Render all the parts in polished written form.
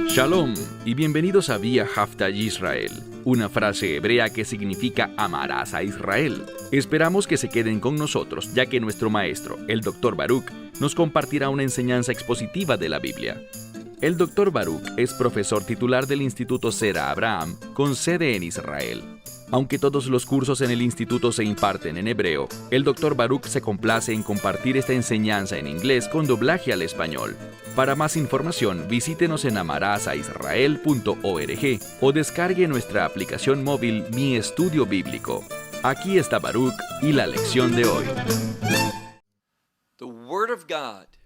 Shalom y bienvenidos a Vía Haftaj Israel, una frase hebrea que significa amarás a Israel. Esperamos que se queden con nosotros, ya que nuestro maestro, el Dr. Baruch, nos compartirá una enseñanza expositiva de la Biblia. El Dr. Baruch es profesor titular del Instituto Zera Abraham, con sede en Israel. Aunque todos los cursos en el instituto se imparten en hebreo, el Dr. Baruch se complace en compartir esta enseñanza en inglés con doblaje al español. Para más información, visítenos en amarasaisrael.org o descargue nuestra aplicación móvil Mi Estudio Bíblico. Aquí está Baruch y la lección de hoy.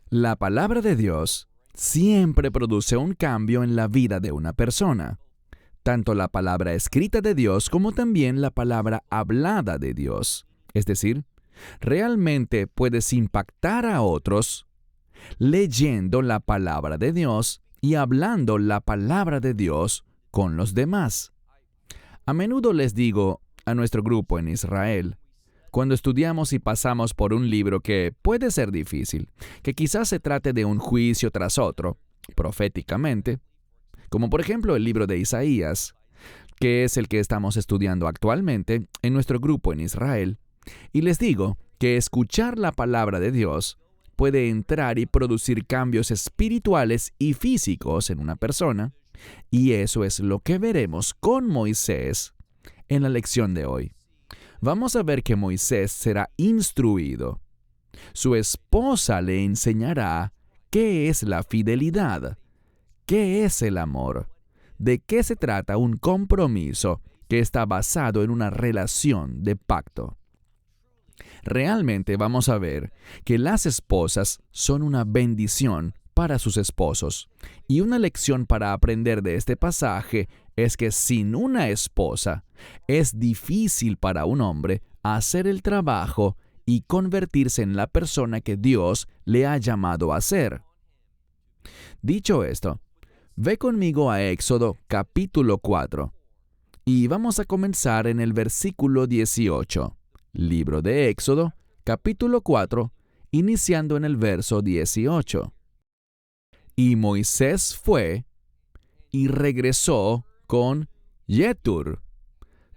La palabra de Dios siempre produce un cambio en la vida de una persona. Tanto la palabra escrita de Dios como también la palabra hablada de Dios. Es decir, realmente puedes impactar a otros leyendo la palabra de Dios y hablando la palabra de Dios con los demás. A menudo les digo a nuestro grupo en Israel, cuando estudiamos y pasamos por un libro que puede ser difícil, que quizás se trate de un juicio tras otro, proféticamente, como por ejemplo el libro de Isaías, que es el que estamos estudiando actualmente en nuestro grupo en Israel, y les digo que escuchar la palabra de Dios puede entrar y producir cambios espirituales y físicos en una persona, y eso es lo que veremos con Moisés en la lección de hoy. Vamos a ver que Moisés será instruido. Su esposa le enseñará qué es la fidelidad, qué es el amor, de qué se trata un compromiso que está basado en una relación de pacto. Realmente vamos a ver que las esposas son una bendición para sus esposos. Y una lección para aprender de este pasaje es que sin una esposa es difícil para un hombre hacer el trabajo y convertirse en la persona que Dios le ha llamado a ser. Dicho esto, ve conmigo a Éxodo capítulo 4 y vamos a comenzar en el versículo 18. Libro de Éxodo, capítulo 4, iniciando en el verso 18. Y Moisés fue y regresó con Yetur.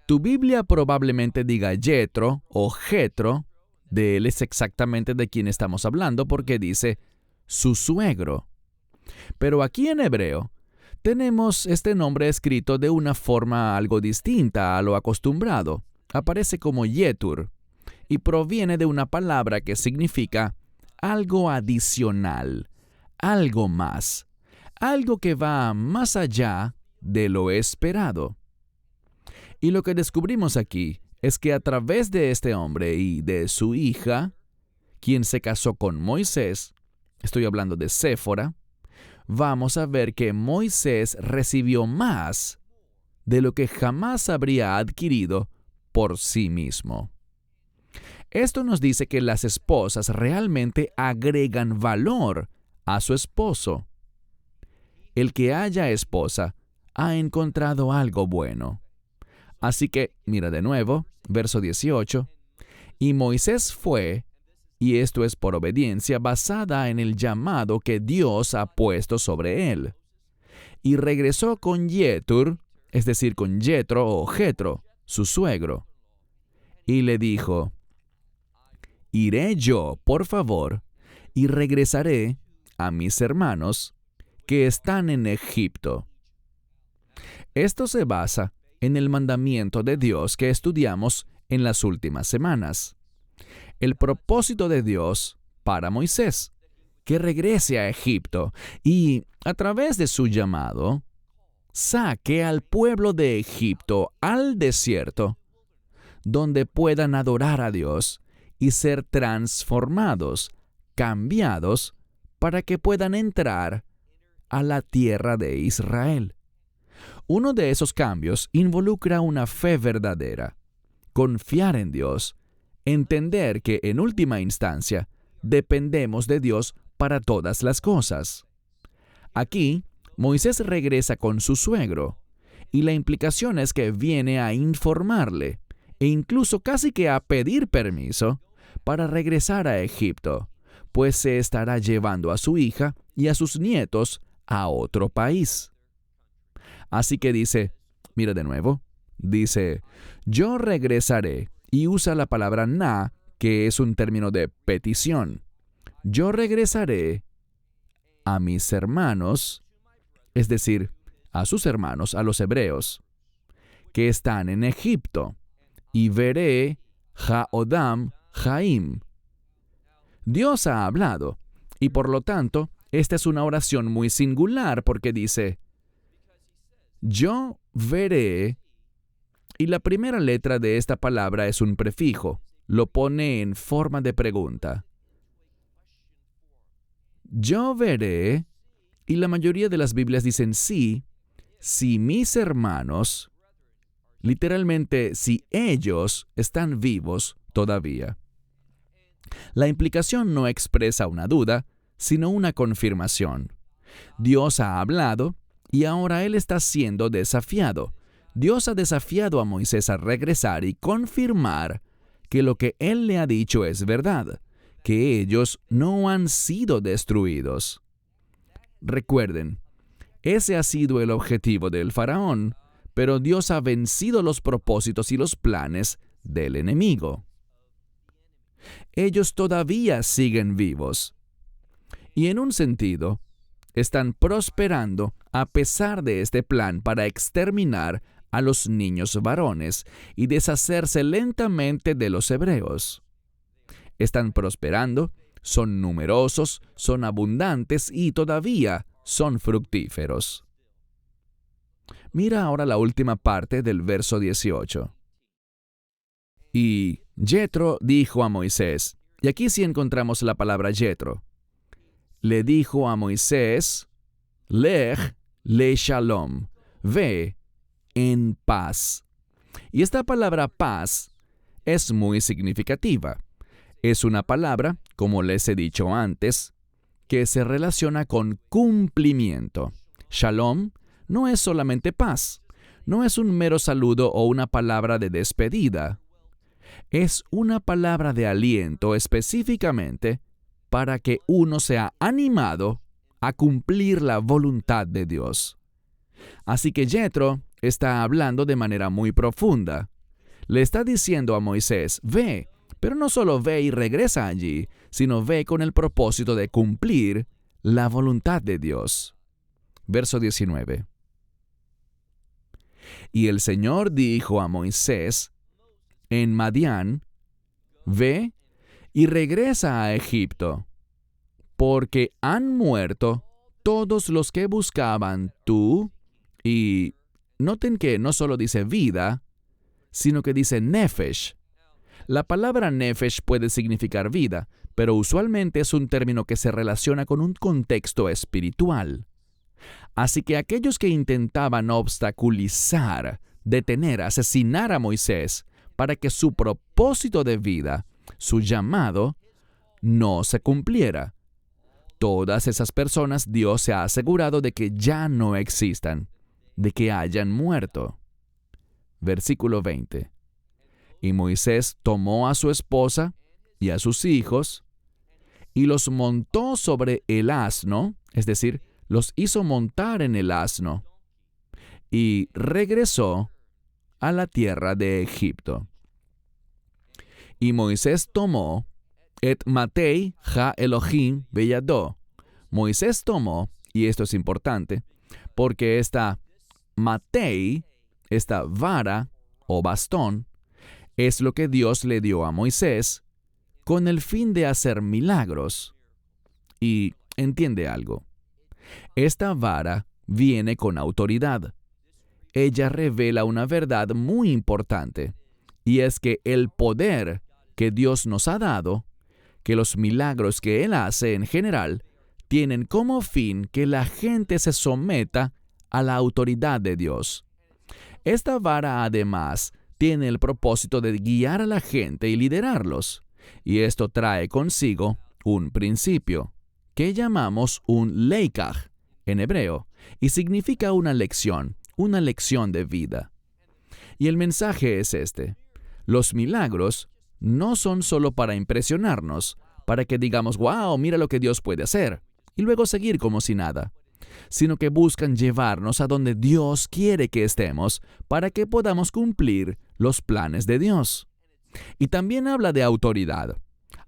Tu Biblia probablemente diga Yetro o Jetro, de él es exactamente de quien estamos hablando porque dice su suegro. Pero aquí en hebreo tenemos este nombre escrito de una forma algo distinta a lo acostumbrado. Aparece como Yetur y proviene de una palabra que significa algo adicional, algo más, algo que va más allá de lo esperado. Y lo que descubrimos aquí es que a través de este hombre y de su hija, quien se casó con Moisés, estoy hablando de Séfora, vamos a ver que Moisés recibió más de lo que jamás habría adquirido por sí mismo. Esto nos dice que las esposas realmente agregan valor a su esposo. El que haya esposa ha encontrado algo bueno. Así que, mira de nuevo, verso 18, y Moisés fue, y esto es por obediencia basada en el llamado que Dios ha puesto sobre él, y regresó con Yetur, es decir, con Yetro o Jetro, su suegro, y le dijo, iré yo, por favor, y regresaré a mis hermanos que están en Egipto. Esto se basa en el mandamiento de Dios que estudiamos en las últimas semanas. El propósito de Dios para Moisés, que regrese a Egipto y, a través de su llamado, saque al pueblo de Egipto al desierto, donde puedan adorar a Dios y ser transformados, cambiados, para que puedan entrar a la tierra de Israel. Uno de esos cambios involucra una fe verdadera, confiar en Dios, entender que en última instancia dependemos de Dios para todas las cosas. Aquí, Moisés regresa con su suegro, y la implicación es que viene a informarle, e incluso casi que a pedir permiso, para regresar a Egipto, pues se estará llevando a su hija y a sus nietos a otro país. Así que dice, mira de nuevo, dice, yo regresaré, y usa la palabra na, que es un término de petición. Yo regresaré a mis hermanos, es decir, a sus hermanos, a los hebreos, que están en Egipto, y veré Haodam Jaim. Dios ha hablado, y por lo tanto, esta es una oración muy singular porque dice, yo veré, y la primera letra de esta palabra es un prefijo, lo pone en forma de pregunta. Yo veré, y la mayoría de las Biblias dicen sí, si mis hermanos, literalmente si ellos están vivos todavía. La implicación no expresa una duda, sino una confirmación. Dios ha hablado y ahora Él está siendo desafiado. Dios ha desafiado a Moisés a regresar y confirmar que lo que Él le ha dicho es verdad, que ellos no han sido destruidos. Recuerden, ese ha sido el objetivo del faraón, pero Dios ha vencido los propósitos y los planes del enemigo. Ellos todavía siguen vivos. Y en un sentido, están prosperando a pesar de este plan para exterminar a los niños varones y deshacerse lentamente de los hebreos. Están prosperando, son numerosos, son abundantes y todavía son fructíferos. Mira ahora la última parte del verso 18. Y Jetro dijo a Moisés, y aquí sí encontramos la palabra Jetro. Le dijo a Moisés, Lej le shalom, ve en paz. Y esta palabra paz es muy significativa. Es una palabra, como les he dicho antes, que se relaciona con cumplimiento. Shalom no es solamente paz, no es un mero saludo o una palabra de despedida. Es una palabra de aliento específicamente para que uno sea animado a cumplir la voluntad de Dios. Así que Jetro está hablando de manera muy profunda. Le está diciendo a Moisés, ve, pero no solo ve y regresa allí, sino ve con el propósito de cumplir la voluntad de Dios. Verso 19. Y el Señor dijo a Moisés en Madián, ve y regresa a Egipto, porque han muerto todos los que buscaban tú. Y noten que no solo dice vida, sino que dice nefesh. La palabra nefesh puede significar vida, pero usualmente es un término que se relaciona con un contexto espiritual. Así que aquellos que intentaban obstaculizar, detener, asesinar a Moisés para que su propósito de vida, su llamado, no se cumpliera, todas esas personas Dios se ha asegurado de que ya no existan, de que hayan muerto. Versículo 20. Y Moisés tomó a su esposa y a sus hijos y los montó sobre el asno, es decir, los hizo montar en el asno, y regresó a la tierra de Egipto. Y Moisés tomó et matei ha Elohim beyado. Moisés tomó, y esto es importante, porque esta matei, esta vara o bastón, es lo que Dios le dio a Moisés con el fin de hacer milagros. Y entiende algo. Esta vara viene con autoridad. Ella revela una verdad muy importante, y es que el poder que Dios nos ha dado, que los milagros que Él hace en general, tienen como fin que la gente se someta a la autoridad de Dios. Esta vara además tiene el propósito de guiar a la gente y liderarlos, y esto trae consigo un principio, que llamamos un leikaj en hebreo, y significa una lección de vida. Y el mensaje es este: los milagros no son solo para impresionarnos, para que digamos, wow, mira lo que Dios puede hacer, y luego seguir como si nada. sino que buscan llevarnos a donde Dios quiere que estemos para que podamos cumplir los planes de Dios. Y también habla de autoridad.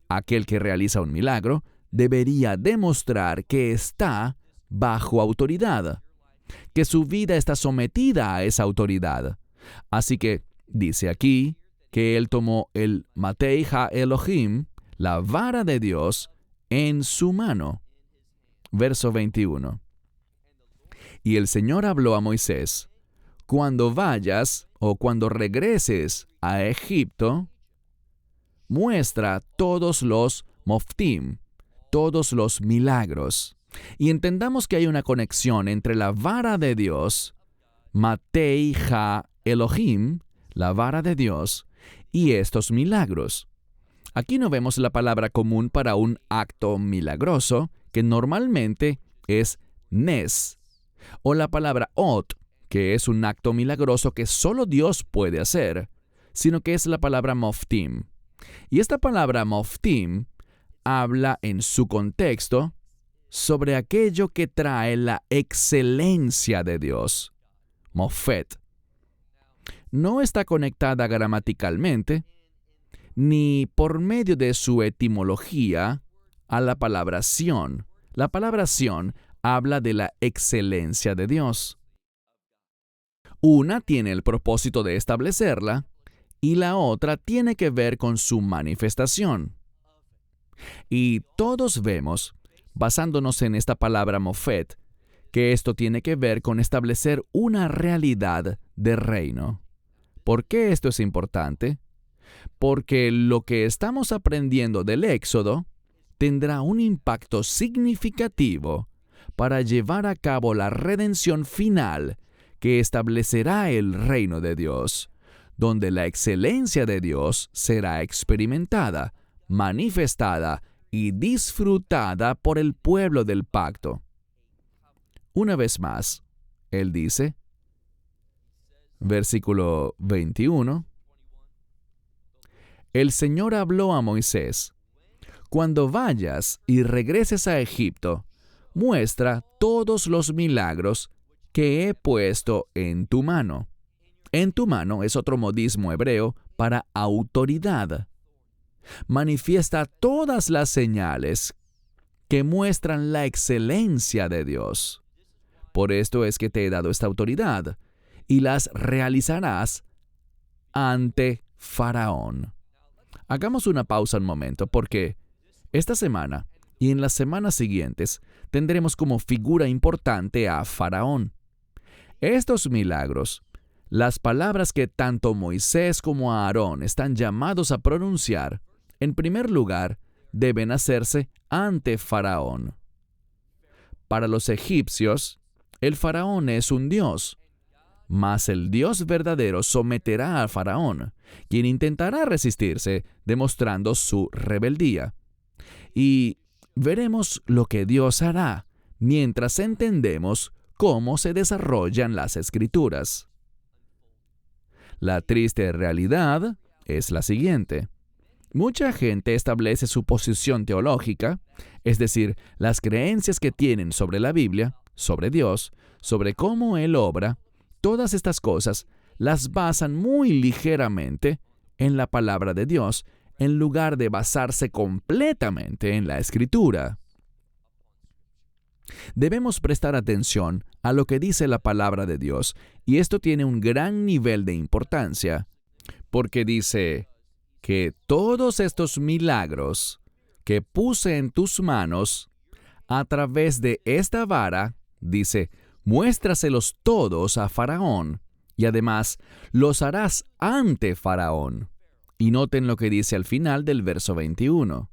Aquel que realiza un milagro debería demostrar que está bajo autoridad, que su vida está sometida a esa autoridad. Así que dice aquí que él tomó el Matei Ha Elohim, la vara de Dios, en su mano. Verso 21. Y el Señor habló a Moisés: cuando vayas o cuando regreses a Egipto, muestra todos los moftim, todos los milagros. Y entendamos que hay una conexión entre la vara de Dios, Matei Ha Elohim, la vara de Dios, y estos milagros. Aquí no vemos la palabra común para un acto milagroso, que normalmente es nes, o la palabra ot, que es un acto milagroso que solo Dios puede hacer, sino que es la palabra moftim. Y esta palabra moftim habla en su contexto sobre aquello que trae la excelencia de Dios, mofet. No está conectada gramaticalmente, ni por medio de su etimología, a la palabra Sión. La palabra Sión habla de la excelencia de Dios. Una tiene el propósito de establecerla, y la otra tiene que ver con su manifestación. Y todos vemos, basándonos en esta palabra mofet, que esto tiene que ver con establecer una realidad de reino. ¿Por qué esto es importante? Porque lo que estamos aprendiendo del Éxodo tendrá un impacto significativo para llevar a cabo la redención final que establecerá el reino de Dios, donde la excelencia de Dios será experimentada, manifestada y disfrutada por el pueblo del pacto. Una vez más, él dice, versículo 21, el Señor habló a Moisés: cuando vayas y regreses a Egipto, muestra todos los milagros que he puesto en tu mano. En tu mano es otro modismo hebreo para autoridad. Manifiesta todas las señales que muestran la excelencia de Dios. Por esto es que te he dado esta autoridad, y las realizarás ante Faraón. Hagamos una pausa un momento, porque esta semana y en las semanas siguientes tendremos como figura importante a Faraón. Estos milagros, las palabras que tanto Moisés como Aarón están llamados a pronunciar, en primer lugar, deben hacerse ante Faraón. Para los egipcios, el Faraón es un dios, mas el Dios verdadero someterá a Faraón, quien intentará resistirse, demostrando su rebeldía. Y veremos lo que Dios hará mientras entendemos cómo se desarrollan las Escrituras. La triste realidad es la siguiente. Mucha gente establece su posición teológica, es decir, las creencias que tienen sobre la Biblia, sobre Dios, sobre cómo Él obra. Todas estas cosas las basan muy ligeramente en la palabra de Dios, en lugar de basarse completamente en la Escritura. Debemos prestar atención a lo que dice la palabra de Dios, y esto tiene un gran nivel de importancia, porque dice que todos estos milagros que puse en tus manos, a través de esta vara, dice, muéstraselos todos a Faraón, y además los harás ante Faraón. Y noten lo que dice al final del verso 21.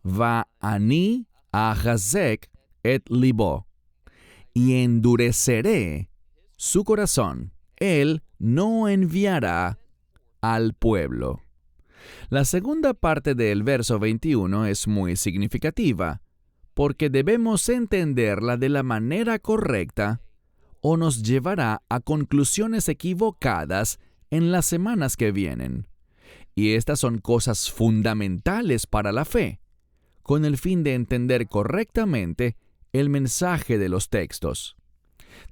Va ani ahazek et libo, y endureceré su corazón. Él no enviará al pueblo. La segunda parte del verso 21 es muy significativa, porque debemos entenderla de la manera correcta o nos llevará a conclusiones equivocadas en las semanas que vienen. Y estas son cosas fundamentales para la fe, con el fin de entender correctamente el mensaje de los textos.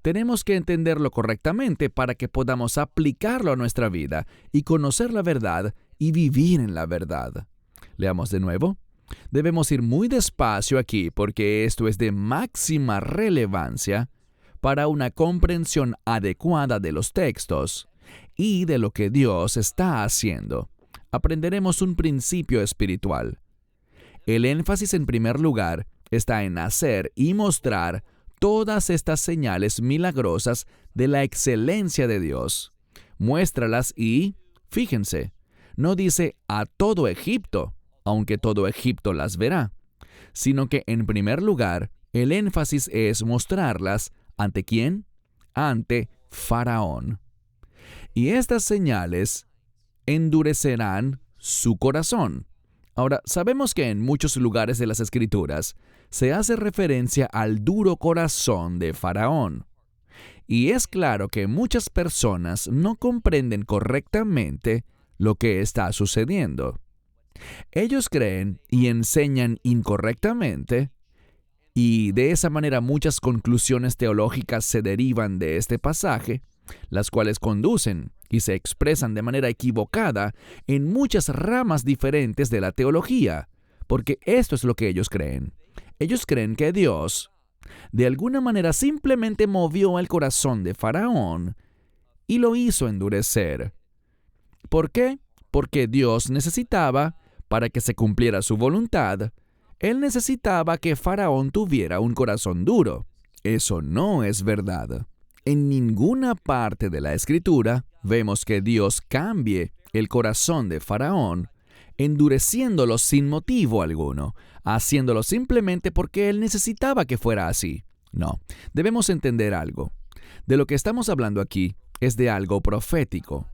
Tenemos que entenderlo correctamente para que podamos aplicarlo a nuestra vida y conocer la verdad y vivir en la verdad. Leamos de nuevo. Debemos ir muy despacio aquí porque esto es de máxima relevancia para una comprensión adecuada de los textos y de lo que Dios está haciendo. Aprenderemos un principio espiritual. El énfasis en primer lugar está en hacer y mostrar todas estas señales milagrosas de la excelencia de Dios. Muéstralas y, fíjense, no dice a todo Egipto, aunque todo Egipto las verá, sino que en primer lugar, el énfasis es mostrarlas ¿ante quién? Ante Faraón. Y estas señales endurecerán su corazón. Ahora, sabemos que en muchos lugares de las Escrituras se hace referencia al duro corazón de Faraón. Y es claro que muchas personas no comprenden correctamente lo que está sucediendo. Ellos creen y enseñan incorrectamente, y de esa manera muchas conclusiones teológicas se derivan de este pasaje, las cuales conducen y se expresan de manera equivocada en muchas ramas diferentes de la teología, porque esto es lo que ellos creen. Ellos creen que Dios, de alguna manera, simplemente movió el corazón de Faraón y lo hizo endurecer. ¿Por qué? Porque Dios necesitaba, para que se cumpliera su voluntad, Él necesitaba que Faraón tuviera un corazón duro. Eso no es verdad. En ninguna parte de la Escritura vemos que Dios cambie el corazón de Faraón, endureciéndolo sin motivo alguno, haciéndolo simplemente porque Él necesitaba que fuera así. No, debemos entender algo. De lo que estamos hablando aquí es de algo profético.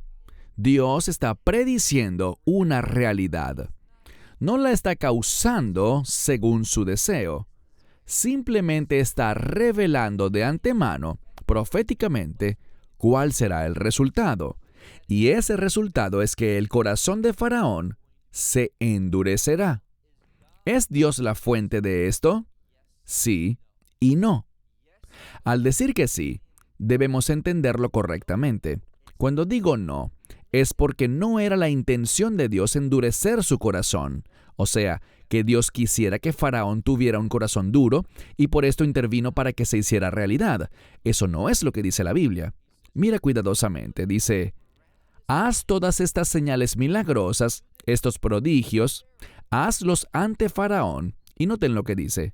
Dios está prediciendo una realidad. No la está causando según su deseo. Simplemente está revelando de antemano, proféticamente, cuál será el resultado. Y ese resultado es que el corazón de Faraón se endurecerá. ¿Es Dios la fuente de esto? Sí y no. Al decir que sí, debemos entenderlo correctamente. Cuando digo no, es porque no era la intención de Dios endurecer su corazón. O sea, que Dios quisiera que Faraón tuviera un corazón duro y por esto intervino para que se hiciera realidad. Eso no es lo que dice la Biblia. Mira cuidadosamente, dice: haz todas estas señales milagrosas, estos prodigios, hazlos ante Faraón. Y noten lo que dice.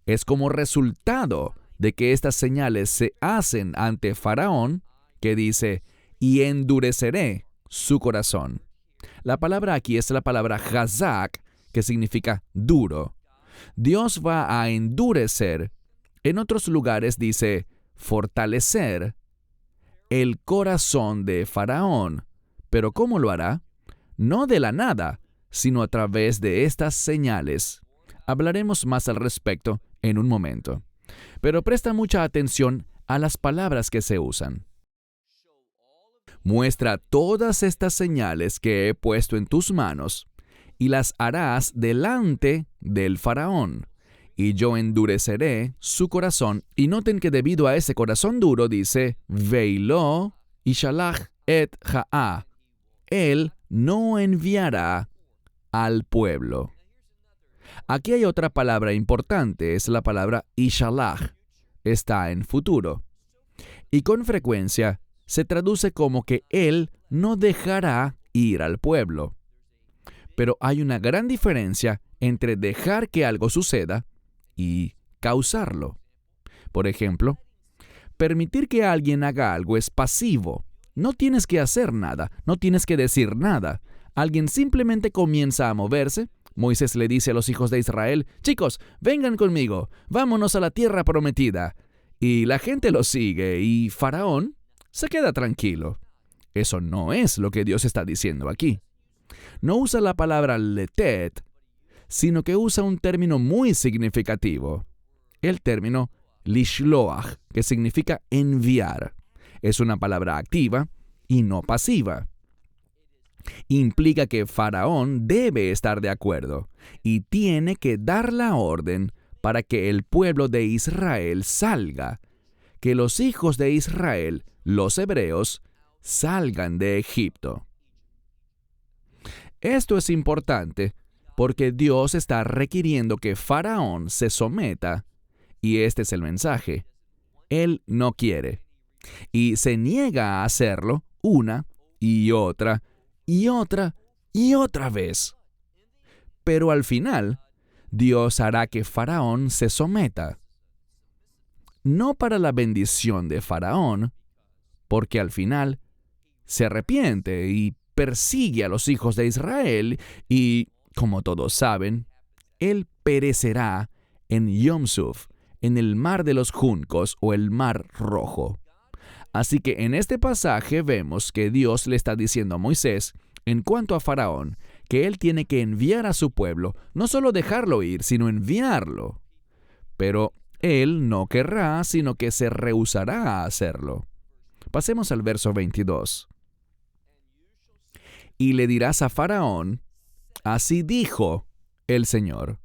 Es como resultado de que estas señales se hacen ante Faraón, que dice: y endureceré su corazón. La palabra aquí es la palabra chazak, que significa duro. Dios va a endurecer. En otros lugares dice fortalecer el corazón de Faraón. ¿Pero cómo lo hará? No de la nada, sino a través de estas señales. Hablaremos más al respecto en un momento. Pero presta mucha atención a las palabras que se usan. Muestra todas estas señales que he puesto en tus manos, y las harás delante del Faraón, y yo endureceré su corazón. Y noten que debido a ese corazón duro dice, Veilo y shalach et ha'a. Él no enviará al pueblo. Aquí hay otra palabra importante, es la palabra ishalach. Está en futuro. Y con frecuencia se traduce como que Él no dejará ir al pueblo. Pero hay una gran diferencia entre dejar que algo suceda y causarlo. Por ejemplo, permitir que alguien haga algo es pasivo. No tienes que hacer nada, no tienes que decir nada. Alguien simplemente comienza a moverse. Moisés le dice a los hijos de Israel: chicos, vengan conmigo, vámonos a la tierra prometida. Y la gente lo sigue y Faraón se queda tranquilo. Eso no es lo que Dios está diciendo aquí. No usa la palabra letet, sino que usa un término muy significativo. El término lishloach, que significa enviar. Es una palabra activa y no pasiva. Implica que Faraón debe estar de acuerdo y tiene que dar la orden para que el pueblo de Israel salga, que los hijos de Israel, los hebreos, salgan de Egipto. Esto es importante porque Dios está requiriendo que Faraón se someta, y este es el mensaje. Él no quiere, y se niega a hacerlo una y otra y otra y otra vez. Pero al final, Dios hará que Faraón se someta. No para la bendición de Faraón, porque al final se arrepiente y persigue a los hijos de Israel y, como todos saben, él perecerá en Yom Suf, en el mar de los juncos o el mar rojo. Así que en este pasaje vemos que Dios le está diciendo a Moisés, en cuanto a Faraón, que él tiene que enviar a su pueblo, no solo dejarlo ir, sino enviarlo. Pero él no querrá, sino que se rehusará a hacerlo. Pasemos al verso 22. Y le dirás a Faraón, así dijo el Señor.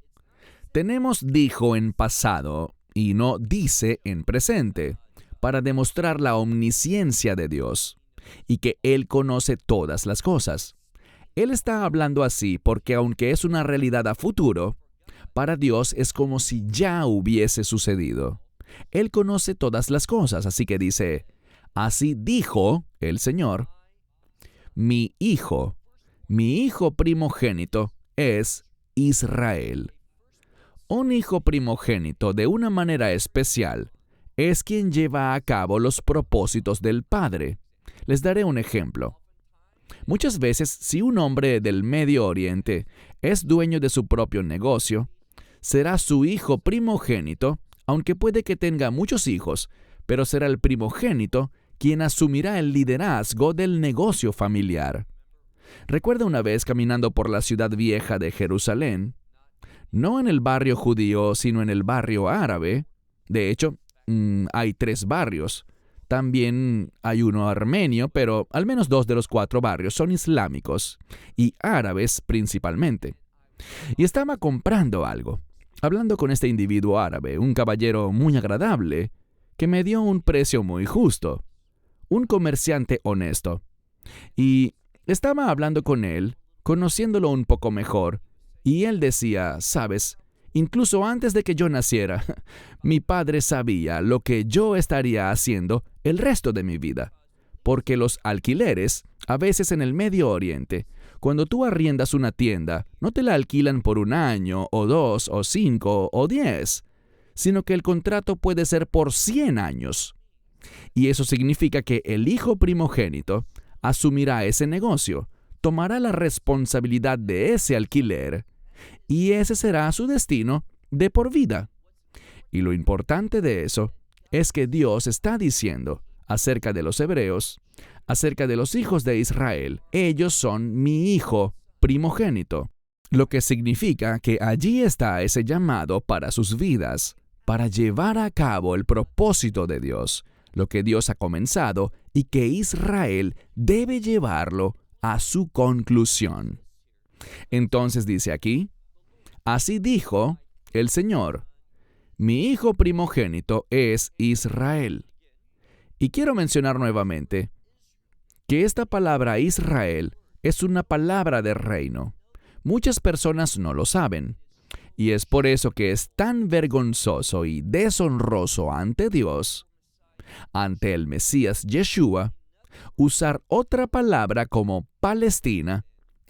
Tenemos dijo en pasado y no dice en presente, para demostrar la omnisciencia de Dios y que Él conoce todas las cosas. Él está hablando así porque aunque es una realidad a futuro, para Dios es como si ya hubiese sucedido. Él conoce todas las cosas, así que dice, así dijo el Señor, mi hijo primogénito es Israel. Un hijo primogénito de una manera especial es quien lleva a cabo los propósitos del Padre. Les daré un ejemplo. Muchas veces, si un hombre del Medio Oriente es dueño de su propio negocio, será su hijo primogénito, aunque puede que tenga muchos hijos, pero será el primogénito quien asumirá el liderazgo del negocio familiar. Recuerdo una vez caminando por la ciudad vieja de Jerusalén, no en el barrio judío, sino en el barrio árabe. De hecho, hay 3 barrios. También hay uno armenio, pero al menos 2 de los 4 barrios son islámicos y árabes principalmente. Y estaba comprando algo, hablando con este individuo árabe, un caballero muy agradable, que me dio un precio muy justo, un comerciante honesto. Y estaba hablando con él, conociéndolo un poco mejor, y él decía, ¿sabes? Incluso antes de que yo naciera, mi padre sabía lo que yo estaría haciendo el resto de mi vida. Porque los alquileres, a veces en el Medio Oriente, cuando tú arriendas una tienda, no te la alquilan por 1 año, o 2, o 5, o 10, sino que el contrato puede ser por 100 años. Y eso significa que el hijo primogénito asumirá ese negocio, tomará la responsabilidad de ese alquiler, y ese será su destino de por vida. Y lo importante de eso es que Dios está diciendo acerca de los hebreos, acerca de los hijos de Israel, ellos son mi hijo primogénito, lo que significa que allí está ese llamado para sus vidas, para llevar a cabo el propósito de Dios, lo que Dios ha comenzado y que Israel debe llevarlo a su conclusión. Entonces dice aquí, así dijo el Señor, mi hijo primogénito es Israel. Y quiero mencionar nuevamente que esta palabra Israel es una palabra de reino. Muchas personas no lo saben, y es por eso que es tan vergonzoso y deshonroso ante Dios, ante el Mesías Yeshua, usar otra palabra como Palestina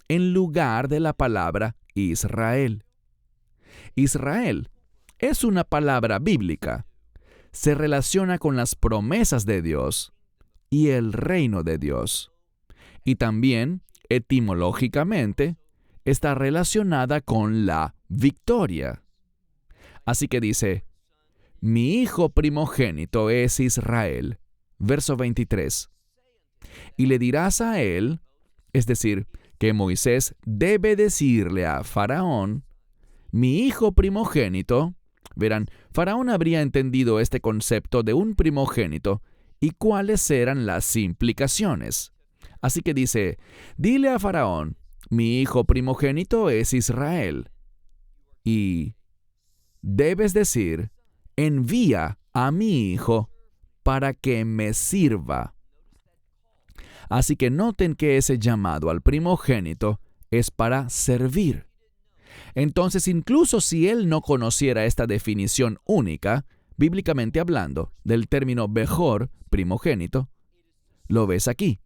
en lugar de la palabra Israel. Israel es una palabra bíblica. Se relaciona con las promesas de Dios y el reino de Dios. Y también, etimológicamente, está relacionada con la victoria. Así que dice, mi hijo primogénito es Israel. Verso 23. Y le dirás a él, es decir, que Moisés debe decirle a Faraón, mi hijo primogénito. Verán, Faraón habría entendido este concepto de un primogénito y cuáles eran las implicaciones. Así que dice, dile a Faraón, mi hijo primogénito es Israel. Y debes decir, envía a mi hijo para que me sirva. Así que noten que ese llamado al primogénito es para servir. Entonces, incluso si él no conociera esta definición única, bíblicamente hablando, del término Bejor, primogénito, lo ves aquí.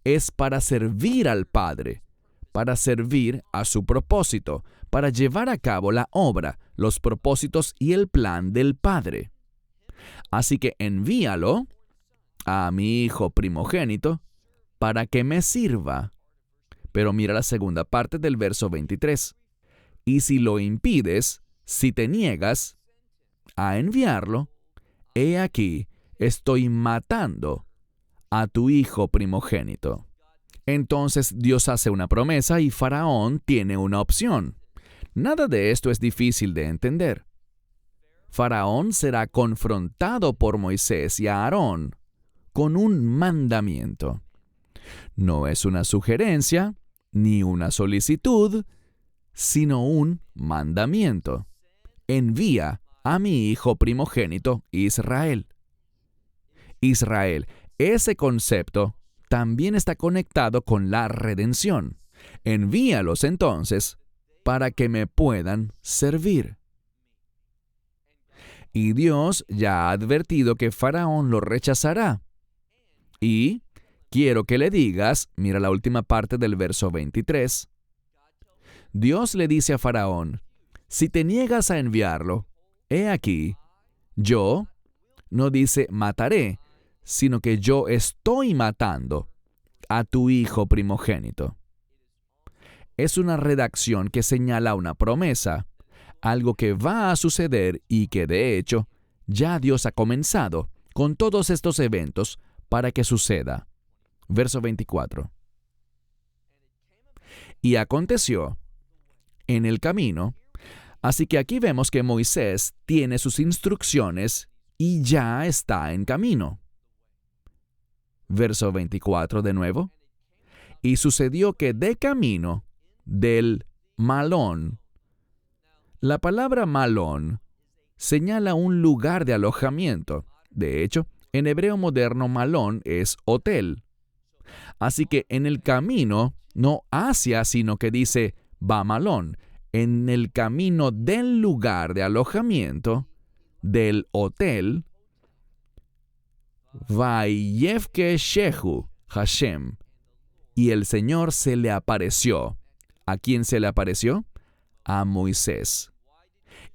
Es para servir al Padre, para servir a su propósito, para llevar a cabo la obra, los propósitos y el plan del Padre. Así que envíalo a mi hijo primogénito para que me sirva. Pero mira la segunda parte del verso 23. Y si lo impides, si te niegas a enviarlo, he aquí, estoy matando a tu hijo primogénito. Entonces Dios hace una promesa y Faraón tiene una opción. Nada de esto es difícil de entender. Faraón será confrontado por Moisés y Aarón con un mandamiento. No es una sugerencia ni una solicitud, sino un mandamiento. Envía a mi hijo primogénito Israel. Israel, ese concepto también está conectado con la redención. Envíalos entonces para que me puedan servir. Y Dios ya ha advertido que Faraón lo rechazará. Y quiero que le digas, mira la última parte del verso 23, Dios le dice a Faraón, si te niegas a enviarlo, he aquí, yo, no dice mataré, sino que yo estoy matando a tu hijo primogénito. Es una redacción que señala una promesa, algo que va a suceder y que de hecho ya Dios ha comenzado con todos estos eventos para que suceda. Verso 24. Y aconteció en el camino, así que aquí vemos que Moisés tiene sus instrucciones y ya está en camino. Verso 24 de nuevo. Y sucedió que de camino del Malón. La palabra Malón señala un lugar de alojamiento. De hecho, en hebreo moderno Malón es hotel. Así que en el camino, no hacia, sino que dice va Malón. En el camino del lugar de alojamiento, del hotel, Vayefke Shehu Hashem. Y el Señor se le apareció. ¿A quién se le apareció? A Moisés.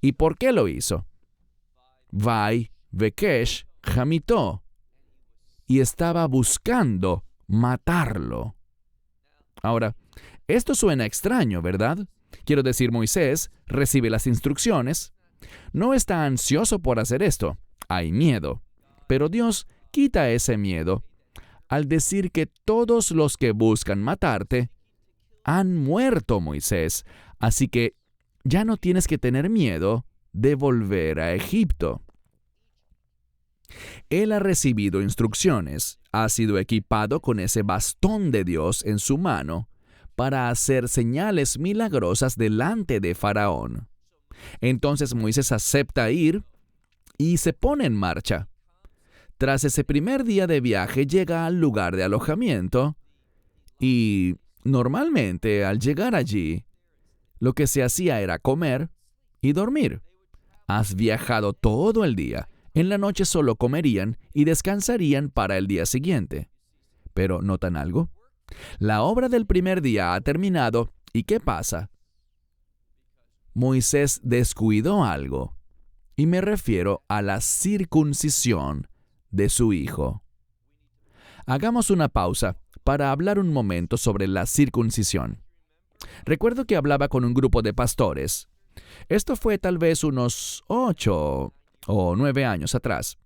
¿Y por qué lo hizo? Vai Vekesh Jamito. Y estaba buscando matarlo. Ahora, esto suena extraño, ¿verdad? Quiero decir, Moisés recibe las instrucciones. No está ansioso por hacer esto. Hay miedo. Pero Dios quita ese miedo al decir que todos los que buscan matarte han muerto, Moisés. Así que ya no tienes que tener miedo de volver a Egipto. Él ha recibido instrucciones, ha sido equipado con ese bastón de Dios en su mano para hacer señales milagrosas delante de Faraón. Entonces Moisés acepta ir y se pone en marcha. Tras ese primer día de viaje llega al lugar de alojamiento y normalmente al llegar allí, lo que se hacía era comer y dormir. Has viajado todo el día. En la noche solo comerían y descansarían para el día siguiente. Pero ¿notan algo? La obra del primer día ha terminado. ¿Y qué pasa? Moisés descuidó algo. Y me refiero a la circuncisión de su hijo. Hagamos una pausa para hablar un momento sobre la circuncisión. Recuerdo que hablaba con un grupo de pastores. Esto fue tal vez unos 8 o 9 años atrás.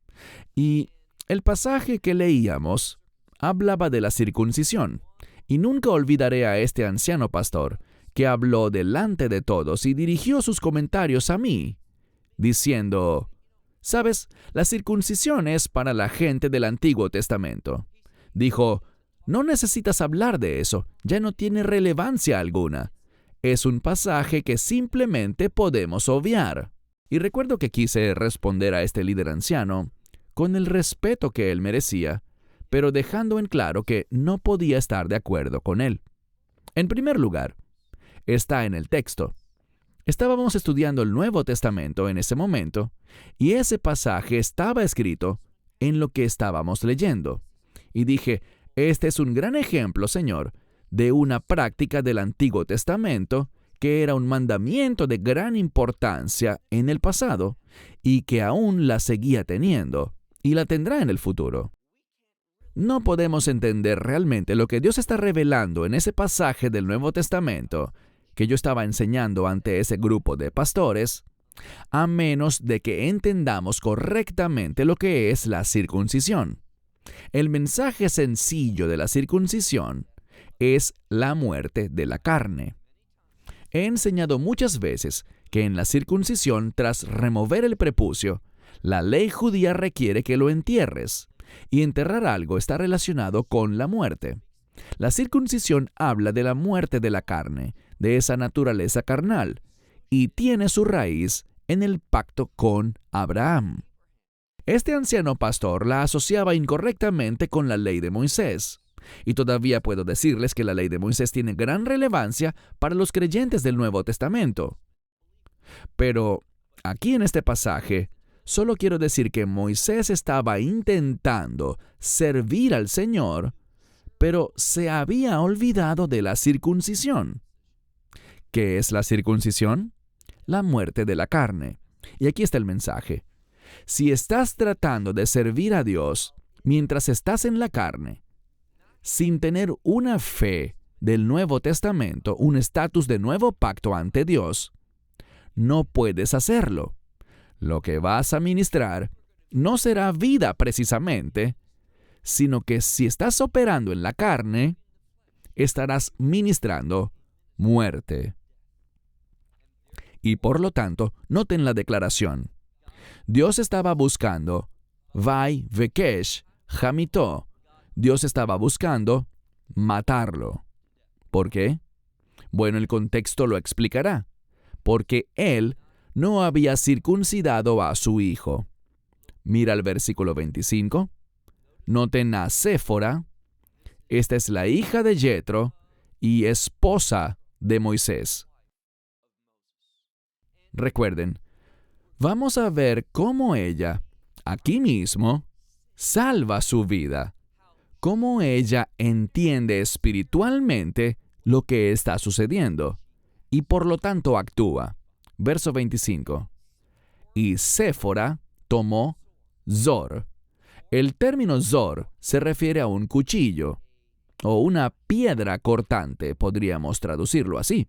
Y el pasaje que leíamos hablaba de la circuncisión. Y nunca olvidaré a este anciano pastor que habló delante de todos y dirigió sus comentarios a mí, diciendo, ¿sabes? La circuncisión es para la gente del Antiguo Testamento. Dijo, no necesitas hablar de eso, ya no tiene relevancia alguna. Es un pasaje que simplemente podemos obviar. Y recuerdo que quise responder a este líder anciano con el respeto que él merecía, pero dejando en claro que no podía estar de acuerdo con él. En primer lugar, está en el texto. Estábamos estudiando el Nuevo Testamento en ese momento, y ese pasaje estaba escrito en lo que estábamos leyendo. Y dije, este es un gran ejemplo, Señor, de una práctica del Antiguo Testamento que era un mandamiento de gran importancia en el pasado y que aún la seguía teniendo y la tendrá en el futuro. No podemos entender realmente lo que Dios está revelando en ese pasaje del Nuevo Testamento que yo estaba enseñando ante ese grupo de pastores, a menos de que entendamos correctamente lo que es la circuncisión. El mensaje sencillo de la circuncisión es la muerte de la carne. He enseñado muchas veces que en la circuncisión, tras remover el prepucio, la ley judía requiere que lo entierres, y enterrar algo está relacionado con la muerte. La circuncisión habla de la muerte de la carne, de esa naturaleza carnal, y tiene su raíz en el pacto con Abraham. Este anciano pastor la asociaba incorrectamente con la ley de Moisés. Y todavía puedo decirles que la ley de Moisés tiene gran relevancia para los creyentes del Nuevo Testamento. Pero aquí en este pasaje, solo quiero decir que Moisés estaba intentando servir al Señor, pero se había olvidado de la circuncisión. ¿Qué es la circuncisión? La muerte de la carne. Y aquí está el mensaje. Si estás tratando de servir a Dios mientras estás en la carne, sin tener una fe del Nuevo Testamento, un estatus de nuevo pacto ante Dios, no puedes hacerlo. Lo que vas a ministrar no será vida precisamente, sino que si estás operando en la carne, estarás ministrando muerte. Y por lo tanto, noten la declaración. Dios estaba buscando Vai Vekesh Hamito. Dios estaba buscando matarlo. ¿Por qué? Bueno, el contexto lo explicará. Porque él no había circuncidado a su hijo. Mira el versículo 25. Noten a Séfora. Esta es la hija de Jetro y esposa de Moisés. Recuerden, vamos a ver cómo ella, aquí mismo, salva su vida. Cómo ella entiende espiritualmente lo que está sucediendo y por lo tanto actúa. Verso 25. Y Séfora tomó Zor. El término Zor se refiere a un cuchillo o una piedra cortante, podríamos traducirlo así.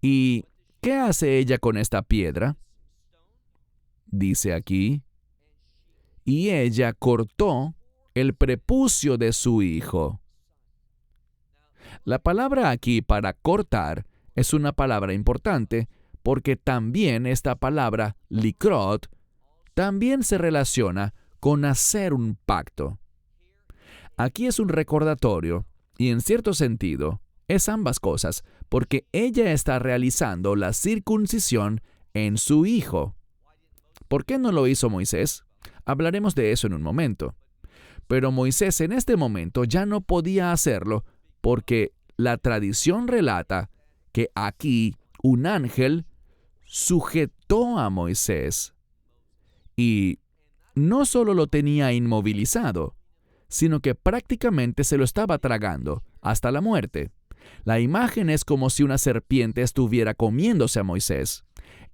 ¿Y qué hace ella con esta piedra? Dice aquí, y ella cortó el prepucio de su hijo. La palabra aquí para cortar es una palabra importante porque también esta palabra likrot también se relaciona con hacer un pacto. Aquí es un recordatorio y en cierto sentido es ambas cosas porque ella está realizando la circuncisión en su hijo. ¿Por qué no lo hizo Moisés? Hablaremos de eso en un momento. Pero Moisés en este momento ya no podía hacerlo porque la tradición relata que aquí un ángel sujetó a Moisés y no solo lo tenía inmovilizado, sino que prácticamente se lo estaba tragando hasta la muerte. La imagen es como si una serpiente estuviera comiéndose a Moisés.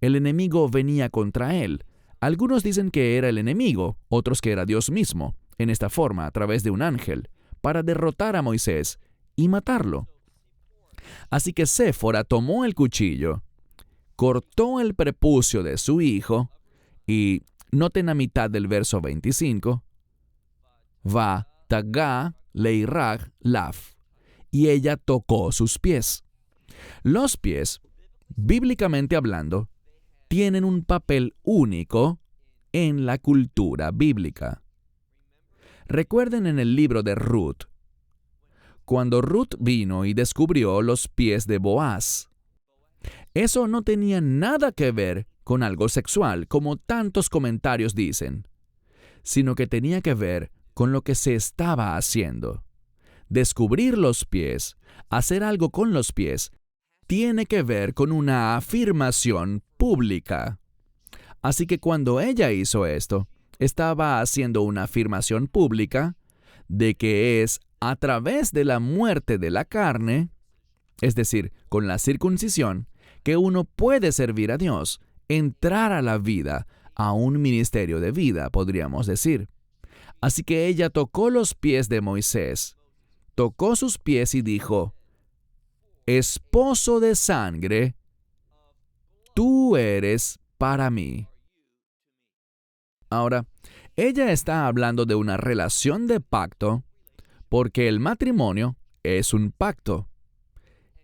El enemigo venía contra él. Algunos dicen que era el enemigo, otros que era Dios mismo, en esta forma, a través de un ángel, para derrotar a Moisés y matarlo. Así que Séfora tomó el cuchillo, cortó el prepucio de su hijo y, noten a mitad del verso 25, va tagah leirag laf, y ella tocó sus pies. Los pies, bíblicamente hablando, tienen un papel único en la cultura bíblica. Recuerden en el libro de Ruth, cuando Ruth vino y descubrió los pies de Boaz. Eso no tenía nada que ver con algo sexual, como tantos comentarios dicen, sino que tenía que ver con lo que se estaba haciendo. Descubrir los pies, hacer algo con los pies, tiene que ver con una afirmación pública. Así que cuando ella hizo esto, estaba haciendo una afirmación pública de que es a través de la muerte de la carne, es decir, con la circuncisión, que uno puede servir a Dios, entrar a la vida, a un ministerio de vida, podríamos decir. Así que ella tocó los pies de Moisés, tocó sus pies y dijo: esposo de sangre, tú eres para mí. Ahora, ella está hablando de una relación de pacto, porque el matrimonio es un pacto.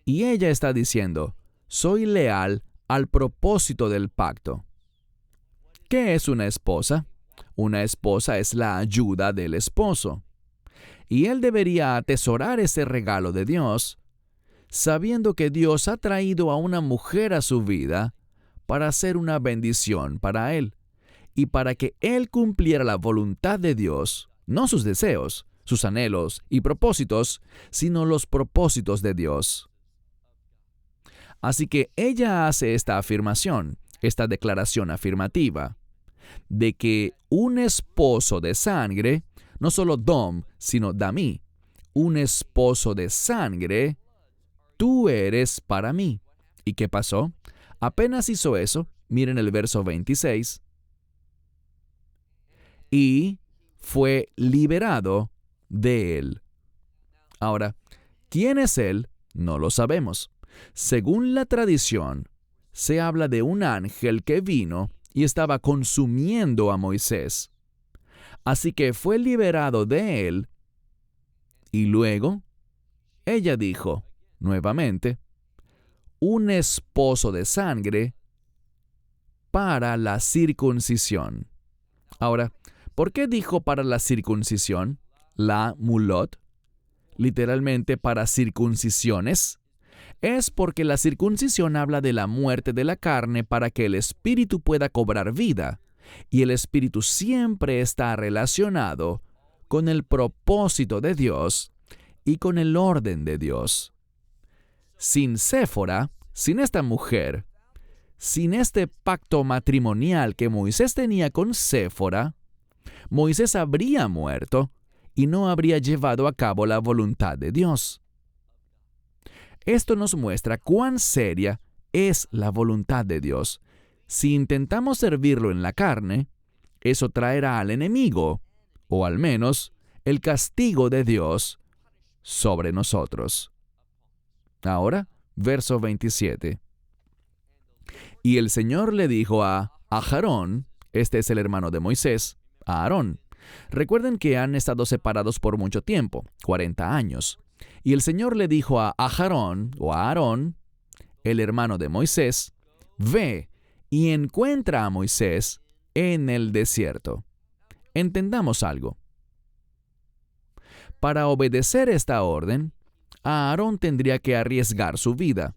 Y ella está diciendo: soy leal al propósito del pacto. ¿Qué es una esposa? Una esposa es la ayuda del esposo. Y él debería atesorar ese regalo de Dios, sabiendo que Dios ha traído a una mujer a su vida para ser una bendición para él, y para que él cumpliera la voluntad de Dios, no sus deseos, sus anhelos y propósitos, sino los propósitos de Dios. Así que ella hace esta afirmación, esta declaración afirmativa, de que un esposo de sangre, no solo dom, sino dami, un esposo de sangre, tú eres para mí. ¿Y qué pasó? Apenas hizo eso, miren el verso 26, y fue liberado de él. Ahora, ¿quién es él? No lo sabemos. Según la tradición, se habla de un ángel que vino y estaba consumiendo a Moisés. Así que fue liberado de él, y luego ella dijo, nuevamente, un esposo de sangre para la circuncisión. Ahora, ¿por qué dijo para la circuncisión? La mulot, literalmente para circuncisiones. Es porque la circuncisión habla de la muerte de la carne para que el espíritu pueda cobrar vida, y el espíritu siempre está relacionado con el propósito de Dios y con el orden de Dios. Sin Séfora, sin esta mujer, sin este pacto matrimonial que Moisés tenía con Séfora, Moisés habría muerto y no habría llevado a cabo la voluntad de Dios. Esto nos muestra cuán seria es la voluntad de Dios. Si intentamos servirlo en la carne, eso traerá al enemigo, o al menos el castigo de Dios, sobre nosotros. Ahora, verso 27. Y el Señor le dijo a Aarón, este es el hermano de Moisés, a Aarón. Recuerden que han estado separados por mucho tiempo, 40 años. Y el Señor le dijo a Aarón, o a Aarón, el hermano de Moisés, ve y encuentra a Moisés en el desierto. Entendamos algo. Para obedecer esta orden, Aarón tendría que arriesgar su vida.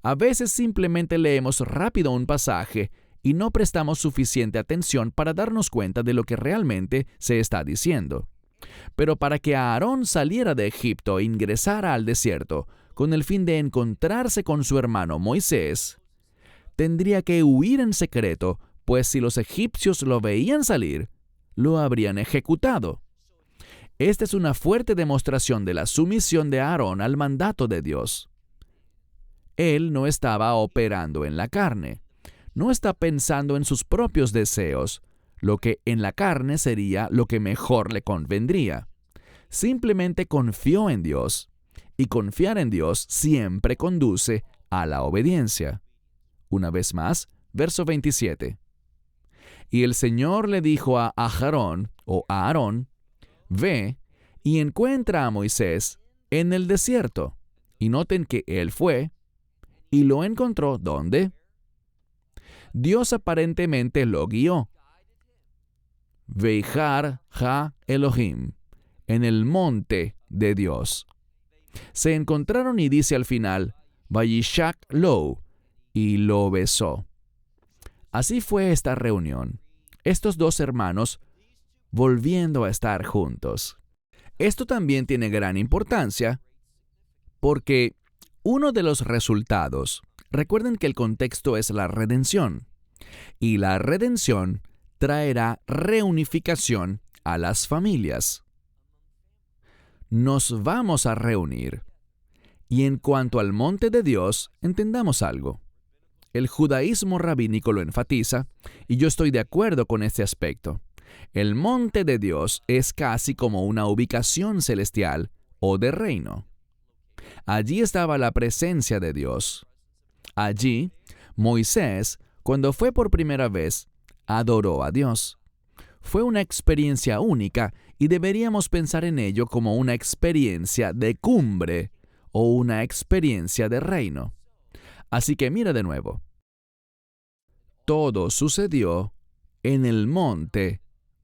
A veces simplemente leemos rápido un pasaje y no prestamos suficiente atención para darnos cuenta de lo que realmente se está diciendo. Pero para que Aarón saliera de Egipto e ingresara al desierto con el fin de encontrarse con su hermano Moisés, tendría que huir en secreto, pues si los egipcios lo veían salir, lo habrían ejecutado. Esta es una fuerte demostración de la sumisión de Aarón al mandato de Dios. Él no estaba operando en la carne, no está pensando en sus propios deseos, lo que en la carne sería lo que mejor le convendría. Simplemente confió en Dios, y confiar en Dios siempre conduce a la obediencia. Una vez más, verso 27. Y el Señor le dijo a Aarón, o a Aarón, ve y encuentra a Moisés en el desierto. Y noten que él fue y lo encontró, ¿dónde? Dios aparentemente lo guió. Veijar ha Elohim, en el monte de Dios. Se encontraron y dice al final, Vayishak lo, y lo besó. Así fue esta reunión, estos dos hermanos volviendo a estar juntos. Esto también tiene gran importancia porque uno de los resultados, recuerden que el contexto es la redención, y la redención traerá reunificación a las familias. Nos vamos a reunir. Y en cuanto al monte de Dios, entendamos algo. El judaísmo rabínico lo enfatiza, y yo estoy de acuerdo con este aspecto. El monte de Dios es casi como una ubicación celestial o de reino. Allí estaba la presencia de Dios. Allí, Moisés, cuando fue por primera vez, adoró a Dios. Fue una experiencia única y deberíamos pensar en ello como una experiencia de cumbre o una experiencia de reino. Así que mira de nuevo. Todo sucedió en el monte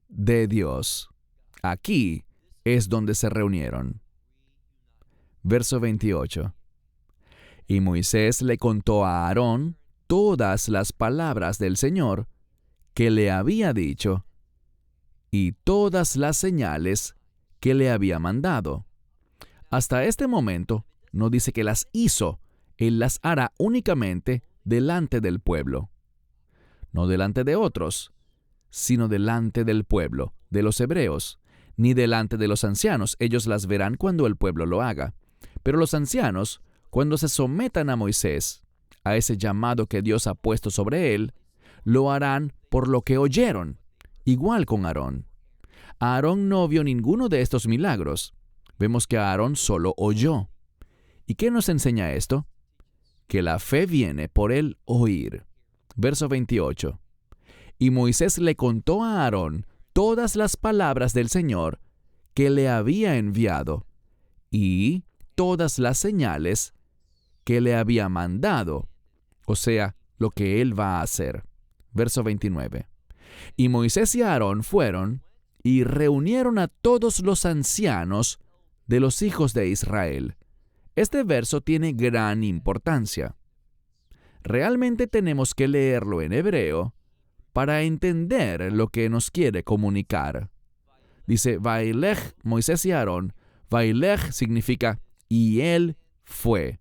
de Dios. Aquí es donde se reunieron. Verso 28. Y Moisés le contó a Aarón todas las palabras del Señor que le había dicho y todas las señales que le había mandado. Hasta este momento no dice que las hizo, él las hará únicamente delante del pueblo. No delante de otros, sino delante del pueblo, de los hebreos, ni delante de los ancianos. Ellos las verán cuando el pueblo lo haga. Pero los ancianos, cuando se sometan a Moisés, a ese llamado que Dios ha puesto sobre él, lo harán por lo que oyeron, igual con Aarón. Aarón no vio ninguno de estos milagros. Vemos que Aarón solo oyó. ¿Y qué nos enseña esto? Que la fe viene por el oír. Verso 28. Y Moisés le contó a Aarón todas las palabras del Señor que le había enviado y todas las señales que le había mandado, o sea, lo que él va a hacer. Verso 29. Y Moisés y Aarón fueron y reunieron a todos los ancianos de los hijos de Israel. Este verso tiene gran importancia. Realmente tenemos que leerlo en hebreo para entender lo que nos quiere comunicar. Dice, Vailech, Moisés y Aarón. Vailech significa, y él fue.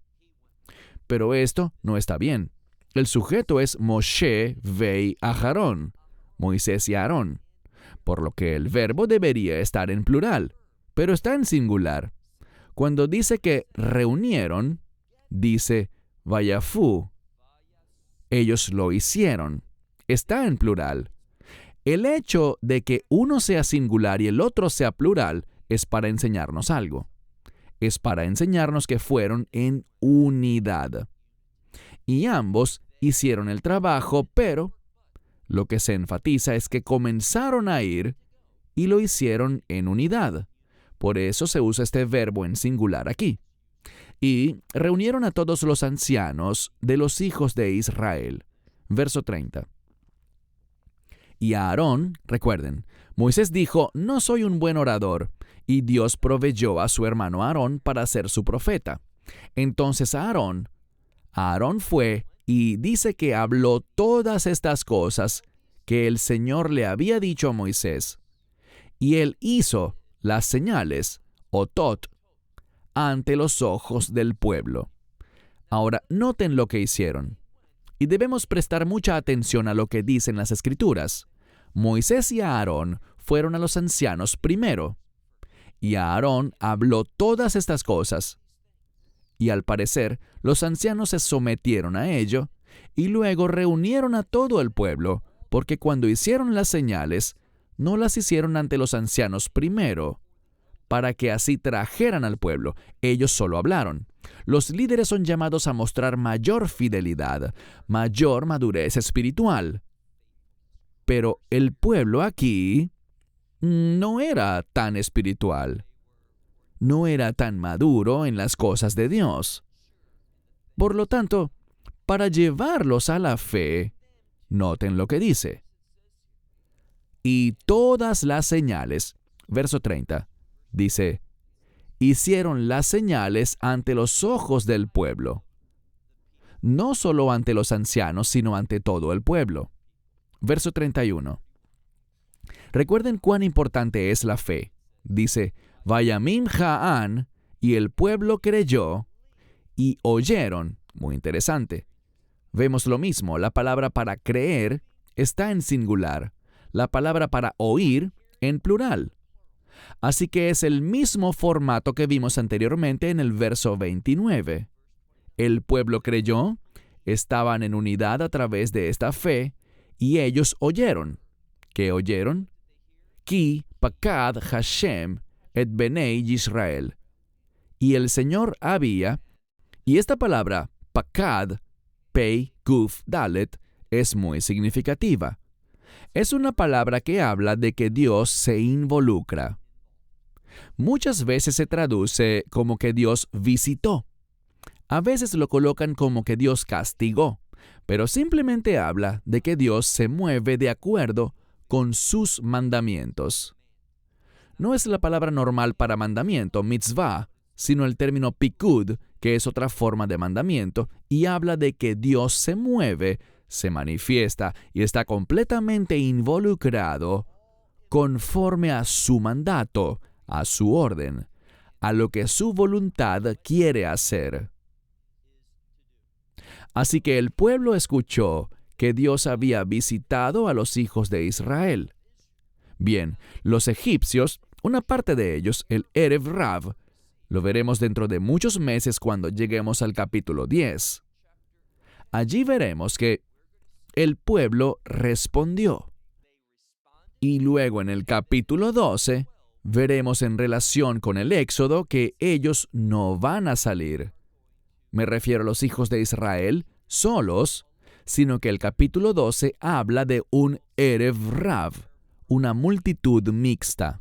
Pero esto no está bien. El sujeto es Moshe vei Aharón, Moisés y Aarón, por lo que el verbo debería estar en plural, pero está en singular. Cuando dice que reunieron, dice vayafu. Ellos lo hicieron. Está en plural. El hecho de que uno sea singular y el otro sea plural es para enseñarnos algo. Es para enseñarnos que fueron en unidad. Y ambos hicieron el trabajo, pero lo que se enfatiza es que comenzaron a ir y lo hicieron en unidad. Por eso se usa este verbo en singular aquí. Y reunieron a todos los ancianos de los hijos de Israel. Verso 30. Y a Aarón, recuerden, Moisés dijo, no soy un buen orador, y Dios proveyó a su hermano Aarón para ser su profeta. Entonces Aarón fue y dice que habló todas estas cosas que el Señor le había dicho a Moisés. Y él hizo las señales, otot, ante los ojos del pueblo. Ahora, noten lo que hicieron. Y debemos prestar mucha atención a lo que dicen las Escrituras. Moisés y Aarón fueron a los ancianos primero. Y Aarón habló todas estas cosas. Y al parecer, los ancianos se sometieron a ello, y luego reunieron a todo el pueblo, porque cuando hicieron las señales, no las hicieron ante los ancianos primero, para que así trajeran al pueblo. Ellos solo hablaron. Los líderes son llamados a mostrar mayor fidelidad, mayor madurez espiritual. Pero el pueblo aquí no era tan espiritual. No era tan maduro en las cosas de Dios. Por lo tanto, para llevarlos a la fe, noten lo que dice. Y todas las señales, verso 30, dice, hicieron las señales ante los ojos del pueblo. No solo ante los ancianos, sino ante todo el pueblo. Verso 31. Recuerden cuán importante es la fe. Dice, Vayamim Ha'an, y el pueblo creyó y oyeron. Muy interesante. Vemos lo mismo, la palabra para creer está en singular, la palabra para oír en plural. Así que es el mismo formato que vimos anteriormente en el verso 29. El pueblo creyó, estaban en unidad a través de esta fe, y ellos oyeron. ¿Qué oyeron? Ki pakad Hashem et benei Yisrael. Y el Señor había, y esta palabra pakad, pei, kuf, dalet, es muy significativa. Es una palabra que habla de que Dios se involucra. Muchas veces se traduce como que Dios visitó. A veces lo colocan como que Dios castigó, pero simplemente habla de que Dios se mueve de acuerdo con sus mandamientos. No es la palabra normal para mandamiento, mitzvah, sino el término pikud, que es otra forma de mandamiento, y habla de que Dios se mueve, se manifiesta y está completamente involucrado conforme a su mandato, a su orden, a lo que su voluntad quiere hacer. Así que el pueblo escuchó que Dios había visitado a los hijos de Israel. Bien, los egipcios, una parte de ellos, el Erev Rav, lo veremos dentro de muchos meses cuando lleguemos al capítulo 10. Allí veremos que el pueblo respondió. Y luego en el capítulo 12, veremos en relación con el Éxodo que ellos no van a salir. Me refiero a los hijos de Israel solos, sino que el capítulo 12 habla de un Erev Rav, una multitud mixta.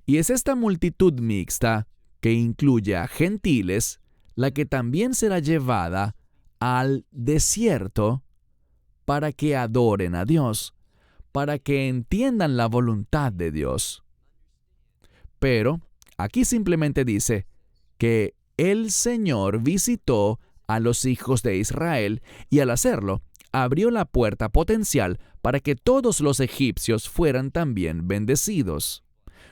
Y es esta multitud mixta, que incluye a gentiles, la que también será llevada al desierto para que adoren a Dios, para que entiendan la voluntad de Dios. Pero aquí simplemente dice que el Señor visitó a los hijos de Israel y al hacerlo, abrió la puerta potencial para que todos los egipcios fueran también bendecidos.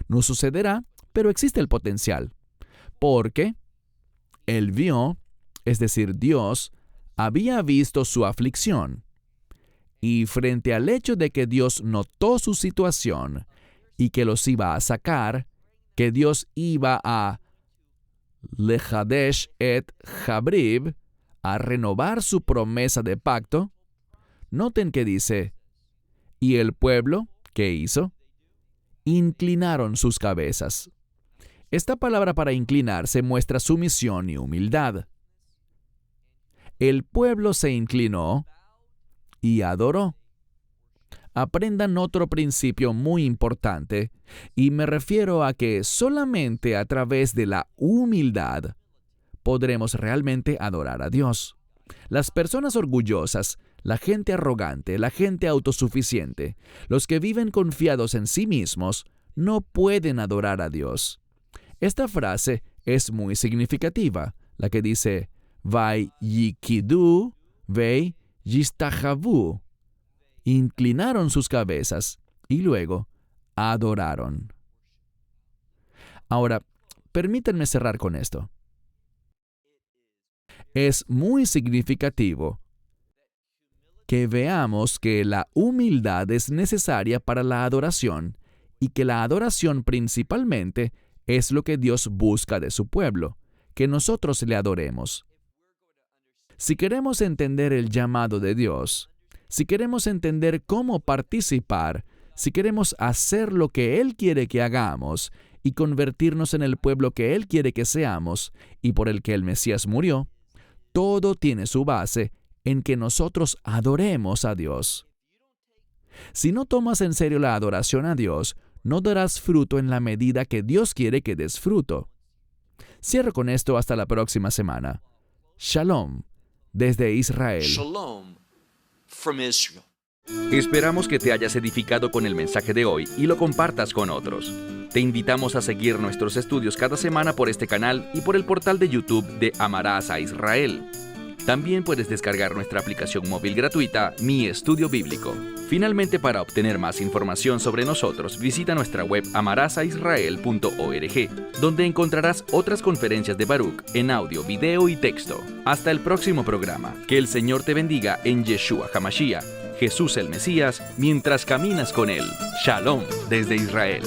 No sucederá, pero existe el potencial. Porque Él vio, es decir, Dios, había visto su aflicción. Y frente al hecho de que Dios notó su situación y que los iba a sacar, que Dios iba a lehadesh et habrib, a renovar su promesa de pacto, noten que dice, ¿y el pueblo qué hizo? Inclinaron sus cabezas. Esta palabra para inclinarse muestra sumisión y humildad. El pueblo se inclinó y adoró. Aprendan otro principio muy importante, y me refiero a que solamente a través de la humildad podremos realmente adorar a Dios. Las personas orgullosas, la gente arrogante, la gente autosuficiente, los que viven confiados en sí mismos, no pueden adorar a Dios. Esta frase es muy significativa, la que dice, Vai yikidu, vei yistahavu. Inclinaron sus cabezas y luego adoraron. Ahora, permítanme cerrar con esto. Es muy significativo que veamos que la humildad es necesaria para la adoración y que la adoración principalmente es lo que Dios busca de su pueblo, que nosotros le adoremos. Si queremos entender el llamado de Dios, si queremos entender cómo participar, si queremos hacer lo que Él quiere que hagamos y convertirnos en el pueblo que Él quiere que seamos y por el que el Mesías murió, todo tiene su base en que nosotros adoremos a Dios. Si no tomas en serio la adoración a Dios, no darás fruto en la medida que Dios quiere que des fruto. Cierro con esto hasta la próxima semana. Shalom, desde Israel. Shalom from Israel. Esperamos que te hayas edificado con el mensaje de hoy y lo compartas con otros. Te invitamos a seguir nuestros estudios cada semana por este canal y por el portal de YouTube de Amarás a Israel. También puedes descargar nuestra aplicación móvil gratuita Mi Estudio Bíblico. Finalmente, para obtener más información sobre nosotros, visita nuestra web amarasaisrael.org, donde encontrarás otras conferencias de Baruch en audio, video y texto. Hasta el próximo programa. Que el Señor te bendiga en Yeshua HaMashiach, Jesús el Mesías, mientras caminas con Él. Shalom desde Israel.